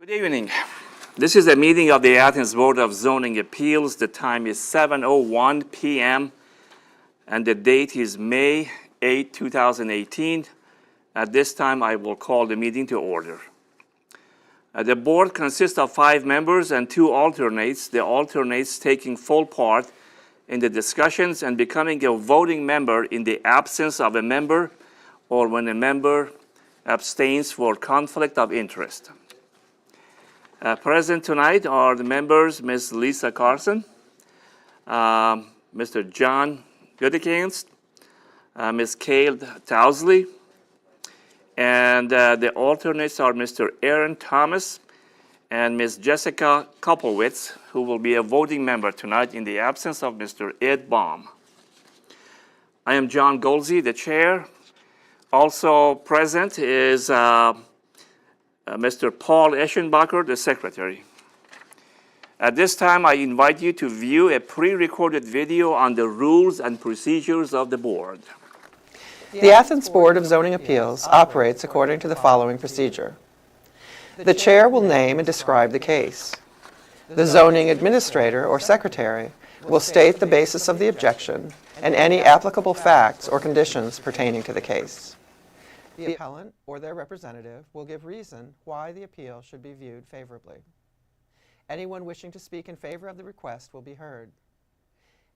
Good evening. This is a meeting of the Athens Board of Zoning Appeals. The time is 7:01 p.m. and the date is May 8, 2018. At this time, I will call the meeting to order. The board consists of 5 members and 2 alternates, the alternates taking full part in the discussions and becoming a voting member in the absence of a member or when a member abstains for conflict of interest. Present tonight are the members, Ms. Lisa Carson, Mr. John Goodekins, Ms. Cale Towsley, and the alternates are Mr. Aaron Thomas and Ms. Jessica Koplowitz, who will be a voting member tonight in the absence of Mr. Ed Baum. I am John Golsey, the chair. Also present is Mr. Paul Eschenbacher, the secretary. At this time, I invite you to view a pre-recorded video on the rules and procedures of the board. The Athens Board of Zoning Appeals operates according to the following procedure. The chair will name and describe the case. The zoning administrator or secretary will state the basis of the objection and any applicable facts or conditions pertaining to the case. The appellant or their representative will give reason why the appeal should be viewed favorably. Anyone wishing to speak in favor of the request will be heard.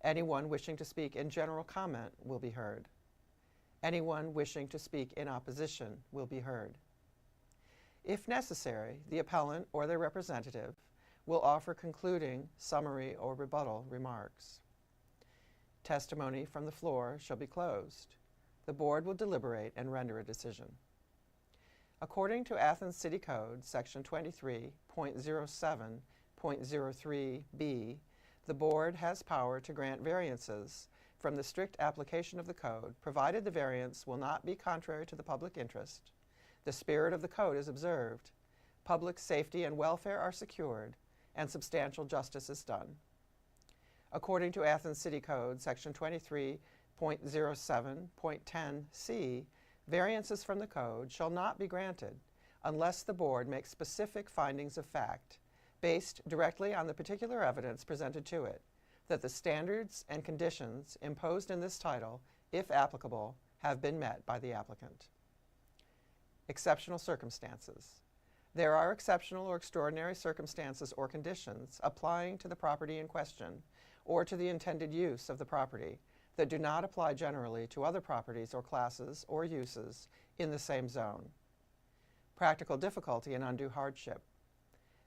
Anyone wishing to speak in general comment will be heard. Anyone wishing to speak in opposition will be heard. If necessary, the appellant or their representative will offer concluding, summary, or rebuttal remarks. Testimony from the floor shall be closed. The board will deliberate and render a decision. According to Athens City Code, Section 23.07.03b, the board has power to grant variances from the strict application of the code, provided the variance will not be contrary to the public interest, the spirit of the code is observed, public safety and welfare are secured, and substantial justice is done. According to Athens City Code, Section 23.07.10c, variances from the code shall not be granted unless the board makes specific findings of fact based directly on the particular evidence presented to it, that the standards and conditions imposed in this title, if applicable, have been met by the applicant. Exceptional circumstances. There are exceptional or extraordinary circumstances or conditions applying to the property in question or to the intended use of the property that do not apply generally to other properties or classes or uses in the same zone. Practical difficulty and undue hardship.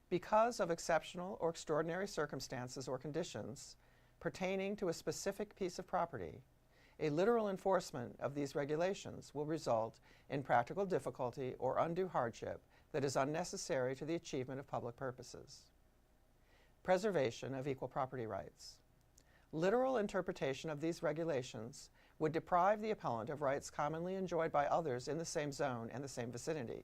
Because of exceptional or extraordinary circumstances or conditions pertaining to a specific piece of property, a literal enforcement of these regulations will result in practical difficulty or undue hardship that is unnecessary to the achievement of public purposes. Preservation of equal property rights. Literal interpretation of these regulations would deprive the appellant of rights commonly enjoyed by others in the same zone and the same vicinity,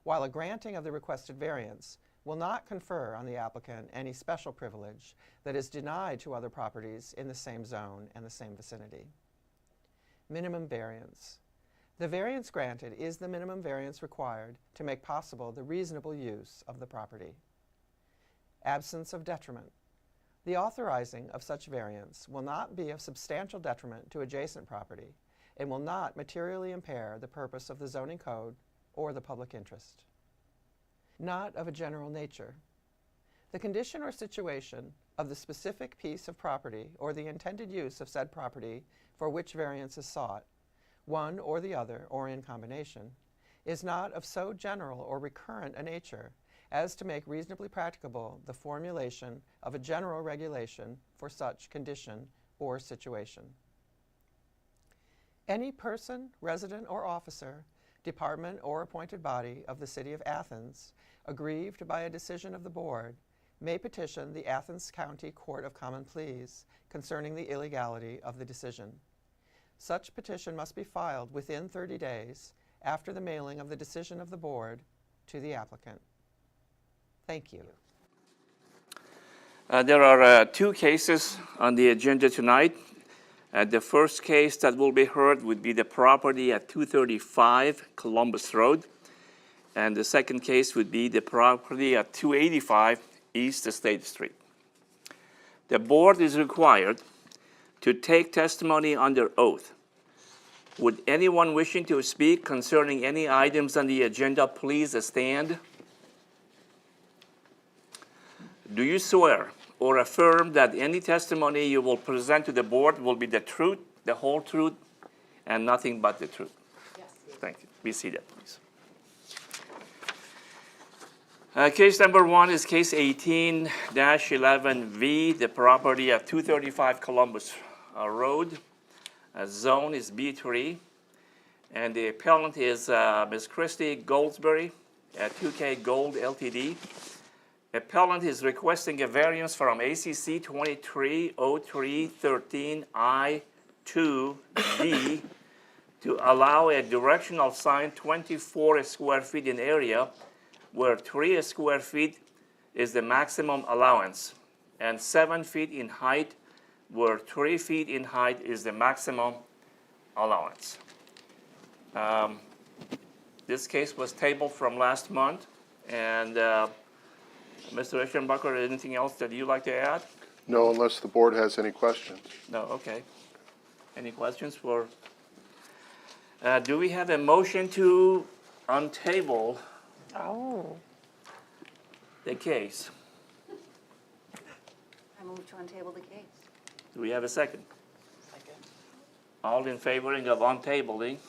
while a granting of the requested variance will not confer on the applicant any special privilege that is denied to other properties in the same zone and the same vicinity. Minimum variance. The variance granted is the minimum variance required to make possible the reasonable use of the property. Absence of detriment. The authorizing of such variance will not be of substantial detriment to adjacent property and will not materially impair the purpose of the zoning code or the public interest. Not of a general nature. The condition or situation of the specific piece of property or the intended use of said property for which variance is sought, one or the other or in combination, is not of so general or recurrent a nature as to make reasonably practicable the formulation of a general regulation for such condition or situation. Any person, resident, or officer department, or appointed body of the City of Athens, aggrieved by a decision of the Board, may petition the Athens County Court of Common Pleas concerning the illegality of the decision. Such petition must be filed within 30 days after the mailing of the decision of the Board to the applicant. Thank you. There are two cases on the agenda tonight. The first case that will be heard would be the property at 235 Columbus Road. And the second case would be the property at 285 East State Street. The board is required to take testimony under oath. Would anyone wishing to speak concerning any items on the agenda please stand? Do you swear or affirm that any testimony you will present to the board will be the truth, the whole truth, and nothing but the truth? Yes. Thank you. Be seated, please. Case number one is case 18-11V, the property at 235 Columbus Road. Zone is B3. And the appellant is Ms. Christy Goldsberry at 2K Gold Ltd. Appellant is requesting a variance from ACC 230313I2D to allow a directional sign 24 square feet in area where 3 square feet is the maximum allowance, and 7 feet in height where 3 feet in height is the maximum allowance. This case was tabled from last month, and Mr. Eschenbacher, anything else that you'd like to add? No, unless the board has any questions. No, okay. Any questions for? Do we have a motion to untable the case? I move to untable the case. Do we have a second? Second. All in favoring of untabling?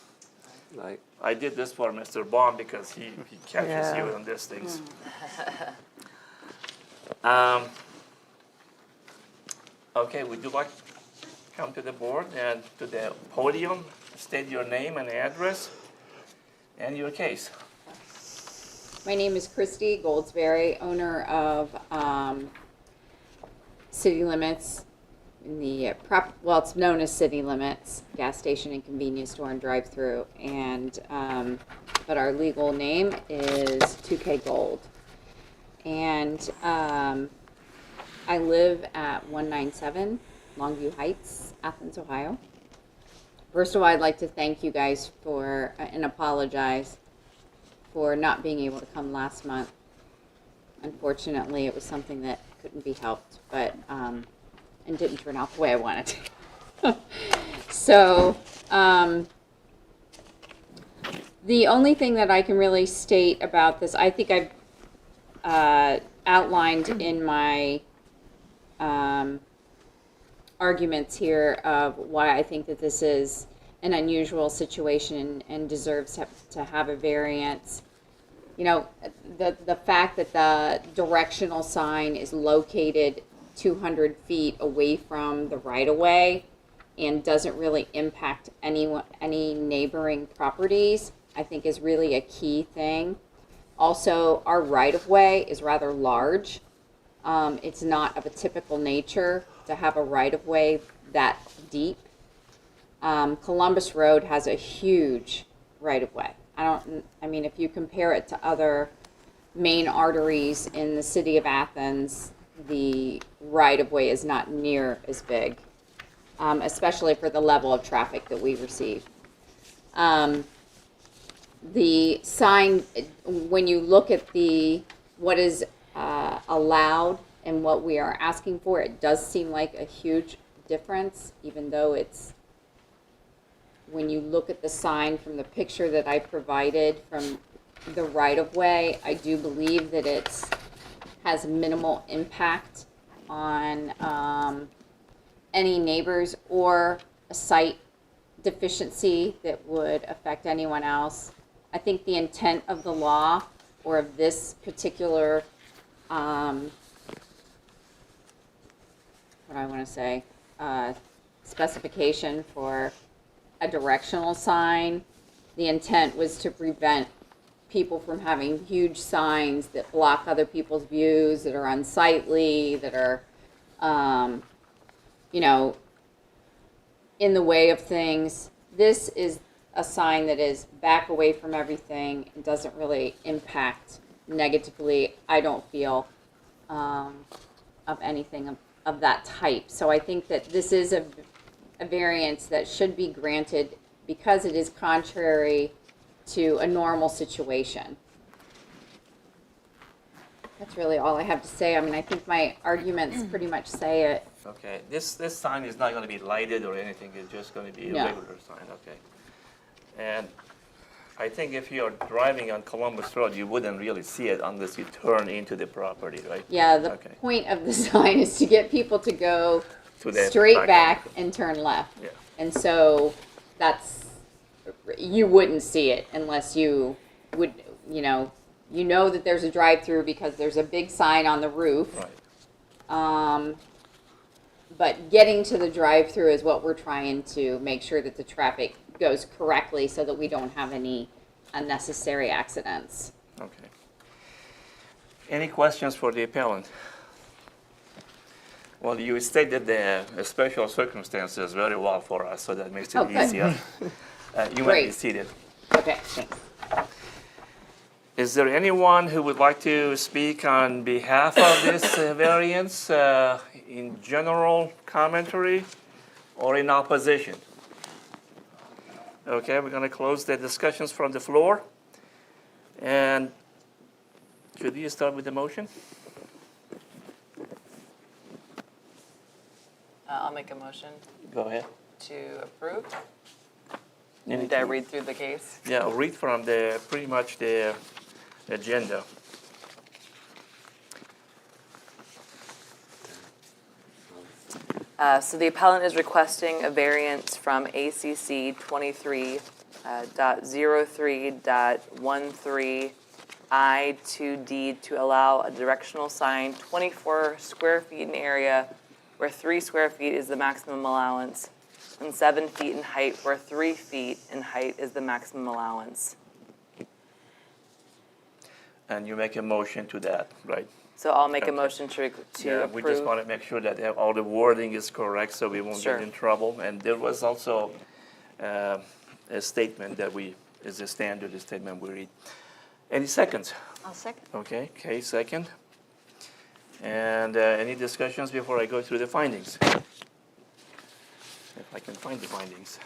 Like, I did this for Mr. Bond because he catches you on these things. Okay, would you like to come to the board and to the podium, state your name and address and your case? My name is Christy Goldsberry, owner of City Limits, in the it's known as City Limits, gas station and convenience store and drive-through, and but our legal name is 2K Gold. And I live at 197 Longview Heights, Athens, Ohio. First of all, I'd like to thank you guys for and apologize for not being able to come last month. Unfortunately, it was something that couldn't be helped, but and didn't turn out the way I wanted to. So the only thing that I can really state about this, I think I've outlined in my arguments here of why I think that this is an unusual situation and deserves to have a variance. You know, the fact that the directional sign is located 200 feet away from the right-of-way and doesn't really impact any neighboring properties, I think is really a key thing. Also, our right-of-way is rather large. It's not of a typical nature to have a right-of-way that deep. Columbus Road has a huge right-of-way. I mean, if you compare it to other main arteries in the city of Athens, the right-of-way is not near as big, especially for the level of traffic that we receive. The sign, when you look at what is allowed and what we are asking for, it does seem like a huge difference, even though it's, when you look at the sign from the picture that I provided from the right-of-way, I do believe that it has minimal impact on any neighbors or a site deficiency that would affect anyone else. I think the intent of the law, or of this particular, specification for a directional sign, the intent was to prevent people from having huge signs that block other people's views, that are unsightly, that are, you know, in the way of things. This is a sign that is back away from everything and doesn't really impact negatively, I don't feel, of anything of that type. So I think that this is a variance that should be granted because it is contrary to a normal situation. That's really all I have to say. I mean, I think my arguments pretty much say it. Okay, this sign is not going to be lighted or anything, it's just going to be a No. regular sign, okay. And I think if you're driving on Columbus Road, you wouldn't really see it unless you turn into the property, right? Yeah, the Okay. point of the sign is to get people to go To the straight back. back and turn left. Yeah. And so that's, you wouldn't see it unless you would, you know that there's a drive-through because there's a big sign on the roof. Right. But getting to the drive-through is what we're trying to make sure that the traffic goes correctly so that we don't have any unnecessary accidents. Okay. Any questions for the appellant? Well, you stated the special circumstances very well for us, so that makes it Oh, good. easier. You might be Great. seated. Okay, thanks. Is there anyone who would like to speak on behalf of this variance in general commentary or in opposition? Okay, we're going to close the discussions from the floor. And should you start with the motion? I'll make a motion Go ahead. to approve. Any- Did I read through the case? Yeah, read from pretty much the agenda. So the appellant is requesting a variance from ACC 23.03.13 to D to allow a directional sign 24 square feet in area where 3 square feet is the maximum allowance, and 7 feet in height where 3 feet in height is the maximum allowance. And you make a motion to that, right? So I'll make a Okay. motion to Yeah, we just want approve. to make sure that all the wording is correct so we won't Sure. get in trouble. And there was also a statement that is a standard statement we read. Any seconds? I'll second. Okay, Kay, second. And any discussions before I go through the findings? If I can find the findings.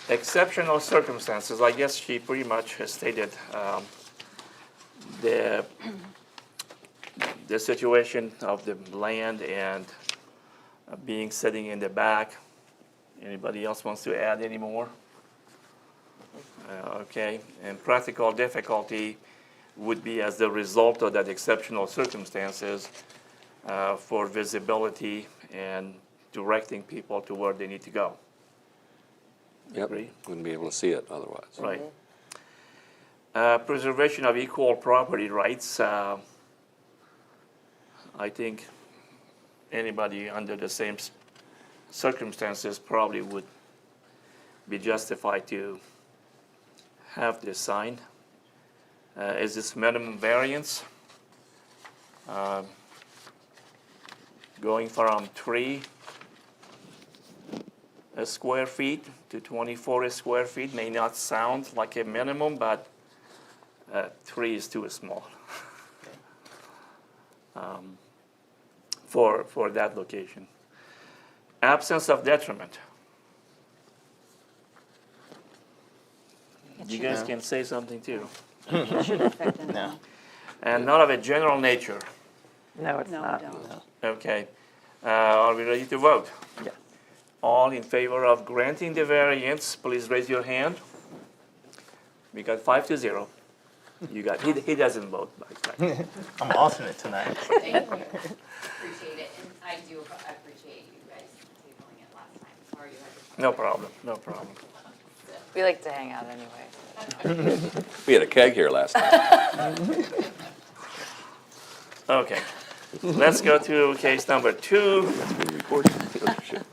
Exceptional circumstances, I guess she pretty much has stated the situation of the land and being sitting in the back. Anybody else wants to add any more? Okay, and practical difficulty would be as the result of that exceptional circumstances for visibility and directing people to where they need to go. Yep, Agree? wouldn't be able to see it otherwise. Right. Preservation of equal property rights. I think anybody under the same circumstances probably would be justified to have this sign. Is this minimum variance? Going from 3 square feet to 24 square feet may not sound like a minimum, but 3 is too small for that location. Absence of detriment. You guys can say something too. No. And not of a general nature. No, it's No, not. don't. Okay. Are we ready to vote? Yes. All in favor of granting the variance, please raise your hand. We got 5-0. You got, he doesn't vote. I'm alternate tonight. Thank you. Appreciate it, and I do appreciate you guys tabling it last time. Sorry you had to. No problem, no problem. We like to hang out anyway. We had a keg here last night. Okay, let's go to case number 2. Recorded.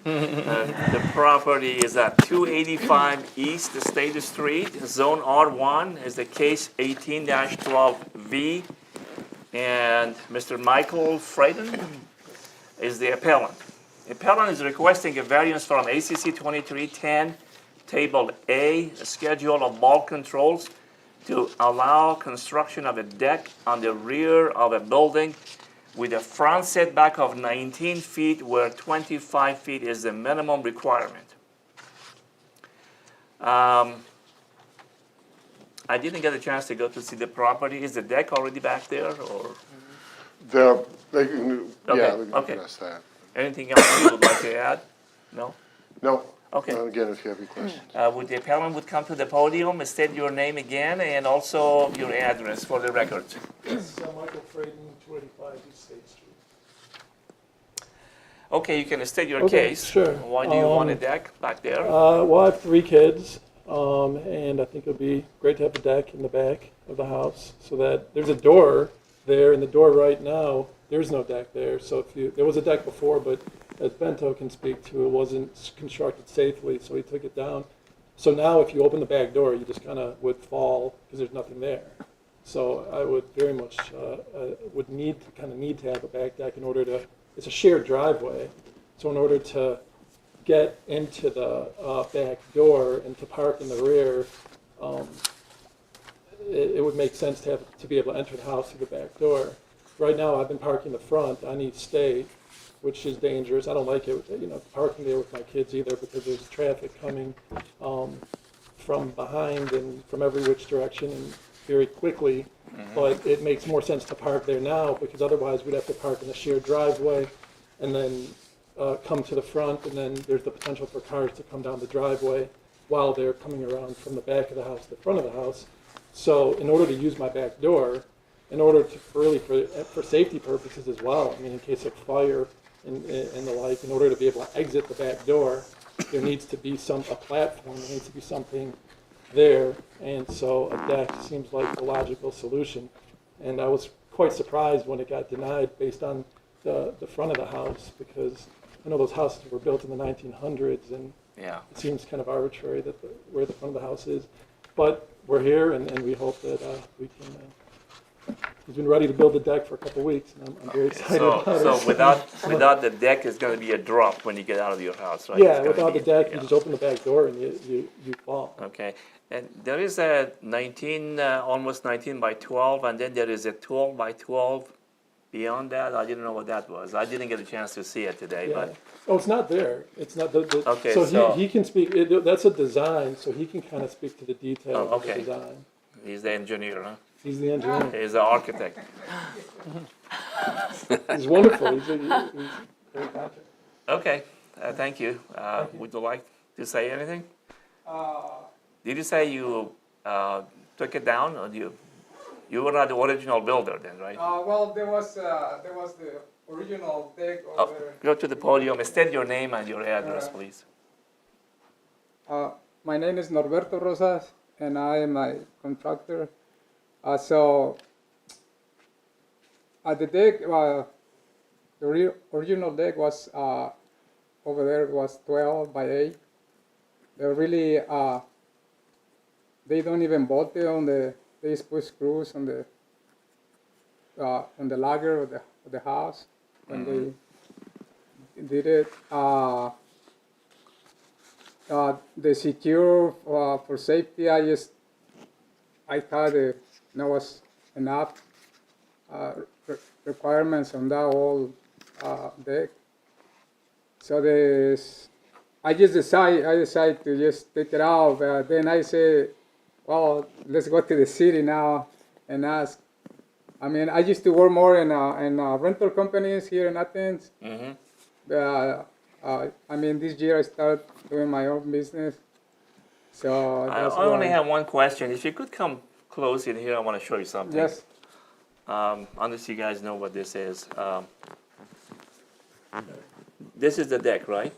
The property is at 285 East State Street, Zone R1, is the case 18-12V. And Mr. Michael Freyden is the appellant. The appellant is requesting a variance from ACC 2310, Table A, Schedule of Bulk Controls, to allow construction of a deck on the rear of a building with a front setback of 19 feet where 25 feet is the minimum requirement. I didn't get a chance to go to see the property. Is the deck already back there, or They can, yeah, Okay, we can okay. address that. anything else you would like to add? No? No. Okay. Again, if you have any questions. Would the appellant would come to the podium, state your name again, and also your address for the record. Yes, Michael Freyden, 285 East State Street. Okay, you can state your Okay, case. sure. Why do you want a deck back there? Well, I have 3 kids, and I think it would be great to have a deck in the back of the house so that there's a door there, and the door right now, there's no deck there. So there was a deck before, but as Bento can speak to, it wasn't constructed safely, so he took it down. So now if you open the back door, you just kind of would fall because there's nothing there. So I would very much would need to have a back deck in order to. It's a shared driveway, so in order to get into the back door and to park in the rear, it would make sense to be able to enter the house through the back door. Right now, I've been parking the front on East State, which is dangerous. I don't like it, parking there with my kids either because there's traffic coming from behind and from every which direction and very quickly. But it makes more sense to park there now because otherwise we'd have to park in a shared driveway and then come to the front, and then there's the potential for cars to come down the driveway while they're coming around from the back of the house to the front of the house. So in order to use my back door, in order to for safety purposes as well, I mean in case of fire and the like, in order to be able to exit the back door, there needs to be a platform, there needs to be something there, and so a deck seems like the logical solution. And I was quite surprised when it got denied based on the front of the house, because I know those houses were built in the 1900s, and Yeah. it seems kind of arbitrary that where the front of the house is. But we're here, and we hope that we can. He's been ready to build the deck for a couple of weeks, and I'm very excited about it. So without the deck, it's going to be a drop when you get out of your house, right? Yeah, It's gonna without be- the deck, yeah. you just open the back door and you fall. Okay, and there is a 19, almost 19 by 12, and then there is a 12 by 12 beyond that. I didn't know what that was. I didn't get a chance to see it today, Yeah. but, Oh, it's not there. It's not the Okay, so so- he can speak. That's a design, so he can kind of speak to the details Oh, of the okay. design. he's the engineer, huh? He's the engineer. He's the architect. He's wonderful. He's very confident. Okay, thank you. Would you like to say anything? Did you say you took it down, or you were not the original builder then, right? Well, there was the original deck Oh, over. go to the podium, state your name and your address, please. My name is Norberto Rosas, and I am a contractor. So the deck, the original deck was over there was 12 by 8. They're really they don't even bolt it on the. They just put screws on the lagger of the house when they did it. The secure for safety, I thought there was enough requirements on that whole deck. So I decided to just take it out. But then I said, well, let's go to the city now and ask. I mean, I used to work more in rental companies here in Athens. I mean, this year I started doing my own business. So I that's only why. have one question. If you could come close in here, I want to show you something. Yes. Unless you guys know what this is. This is the deck, right?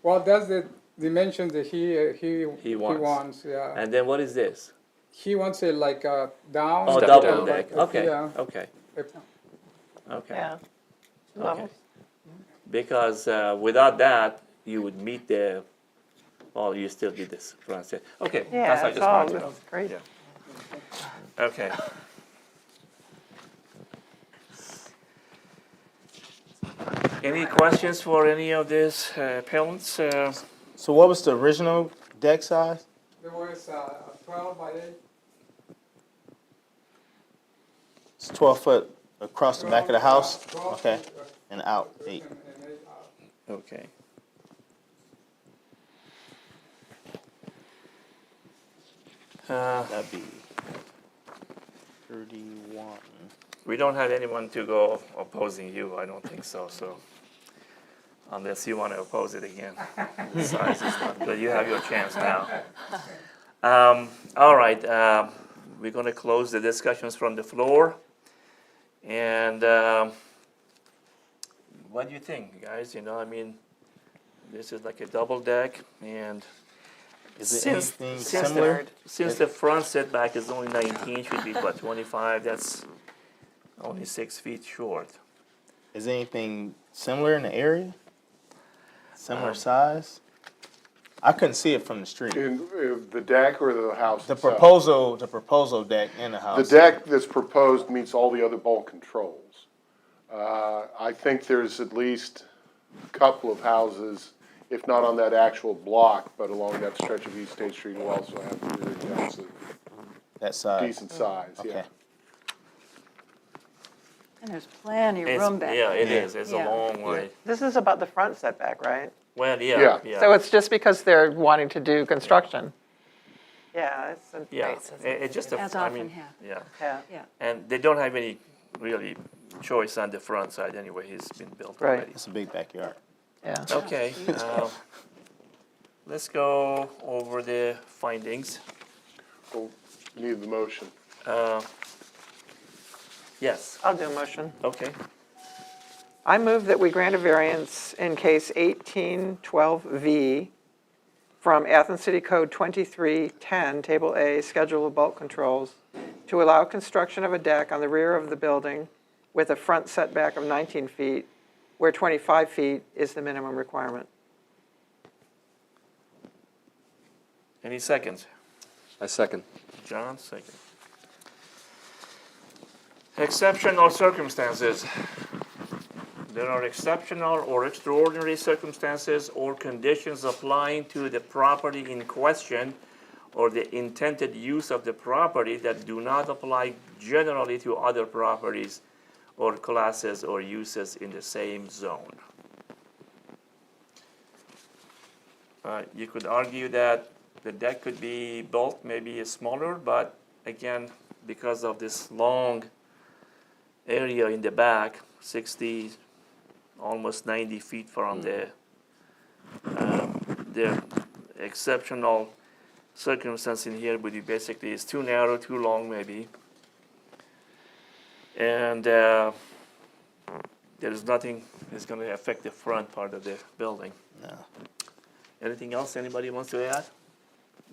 Well, that's the dimensions that he wants. wants. Yeah. And then what is this? He wants it like down. Oh, Step double down. deck. Okay, Yeah. okay, okay. Yeah. Okay. Because without that, you would meet the, well, you still did this front set. Okay, that's Yeah, what I it's just all wanted to know. great. Yeah. Okay. Any questions for any of these appellants? So what was the original deck size? There was 12 by 8. It's 12 foot across the back of the house? 12 Okay. feet, And out, 8. and 8 out. Okay. That'd be 31. We don't have anyone to go opposing you, I don't think so, unless you want to oppose it again. Size is not good, you have your chance now. All right, we're gonna close the discussions from the floor. And what do you think, guys? You know, I mean, this is like a double deck, and Is it since anything since similar? since the front setback is only 19, should be what, 25, that's only 6 feet short. Is anything similar in the area? Similar size? I couldn't see it from the street. In the deck or the house The itself? proposal deck in the The house. deck that's proposed meets all the other bulk controls. I think there's at least a couple of houses, if not on that actual block, but along that stretch of East State Street who also have rear decks of That size. decent size, yeah. Okay. And there's plenty of room back Yeah, there. it is, it's a Yeah. long way. This is about the front setback, right? Well, Yeah. yeah, yeah. So it's just because they're wanting to do construction? Yeah, it's, Yeah, Right, so it's just a, As I often mean, happens. yeah. yeah. Yeah. And they don't have any really choice on the front side anyway, it's been built Right. already. It's a big backyard. Yeah. Okay, let's go over the findings. Well, need the motion. Yes, I'll do a motion. okay. I move that we grant a variance in case 1812V from Athens City Code 2310, Table A, Schedule of Bulk Controls, to allow construction of a deck on the rear of the building with a front setback of 19 feet, where 25 feet is the minimum requirement. Any seconds? I second. John, second. Exceptional circumstances. There are exceptional or extraordinary circumstances or conditions applying to the property in question or the intended use of the property that do not apply generally to other properties or classes or uses in the same zone. You could argue that the deck could be built maybe smaller, but again, because of this long area in the back, 60, almost 90 feet from the exceptional circumstance in here would be basically it's too narrow, too long maybe. And there is nothing that's going to affect the front part of the building. No. Anything else anybody wants to add?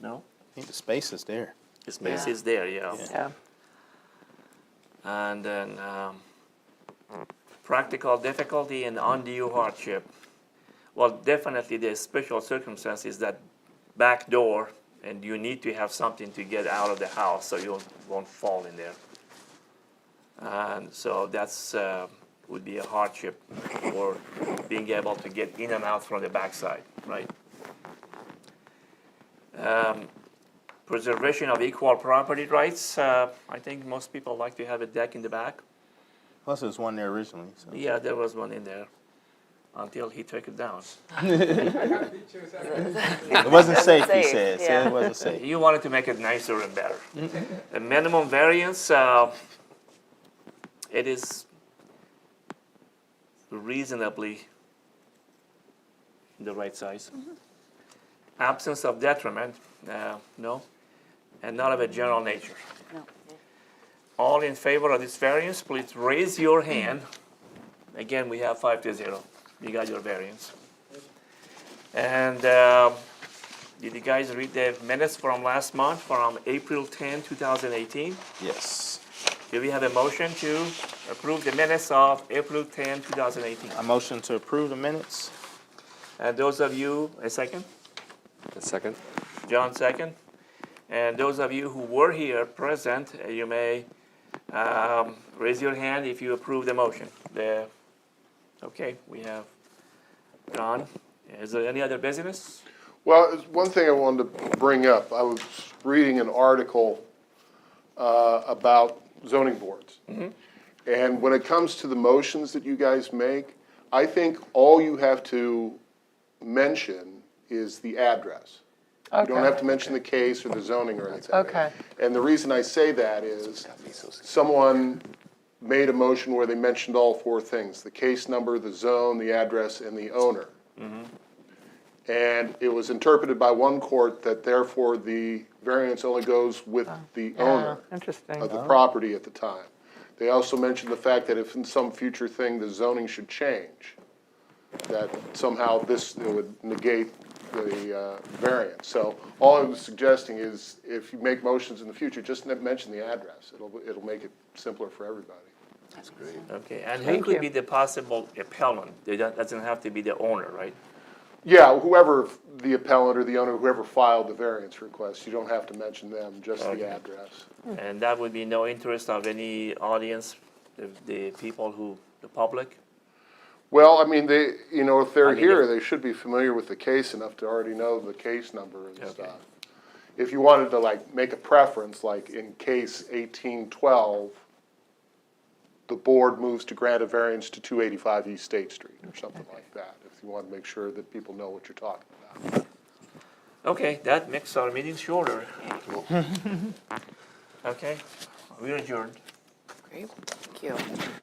No? I think the space is there. The space Yeah. is there, yeah. Yeah. And then practical difficulty and undue hardship. Well, definitely there's special circumstances that back door, and you need to have something to get out of the house so you won't fall in there. And so that's would be a hardship for being able to get in and out from the backside, right? Preservation of equal property rights. I think most people like to have a deck in the back. Plus, there was one there originally. So. Yeah, there was one in there until he took it down. It wasn't safe, he safe, said. yeah. Said it wasn't safe. You wanted to make it nicer and better. The minimum variance, it is reasonably the right size. Absence of detriment, no, and not of a general nature. No. All in favor of this variance, please raise your hand. Again, we have 5-0. You got your variance. And did you guys read the minutes from last month, from April 10, 2018? Yes. Do we have a motion to approve the minutes of April 10, 2018? I motion to approve the minutes. And those of you, a second? A second? John, second. And those of you who were here present, you may raise your hand if you approve the motion. Okay, we have John. Is there any other business? Well, there's one thing I wanted to bring up. I was reading an article about zoning boards. And when it comes to the motions that you guys make, I think all you have to mention is the address. You don't have to mention the case or the zoning or anything. Okay. And the reason I say that is someone made a motion where they mentioned all four things: the case number, the zone, the address, and the owner. And it was interpreted by one court that therefore the variance only goes with the owner Interesting. of the property at the time. They also mentioned the fact that if in some future thing the zoning should change, that somehow this would negate the variance. So all I was suggesting is if you make motions in the future, just mention the address. It'll make it simpler for everybody. That's great. Okay, and who Thank could you. be the possible appellant? It doesn't have to be the owner, right? Yeah, whoever, the appellant or the owner, whoever filed the variance request, you don't have to mention them, just the address. And that would be no interest of any audience, the people the public? Well, I mean, if they're I mean, here, if- they should be familiar with the case enough to already know the case number and Okay. stuff. If you wanted to make a preference, like in case 1812, the board moves to grant a variance to 285 East State Street or something like that, if you want to make sure that people know what you're talking about. Okay, that makes our meeting shorter. Okay, we're adjourned. Great, thank you.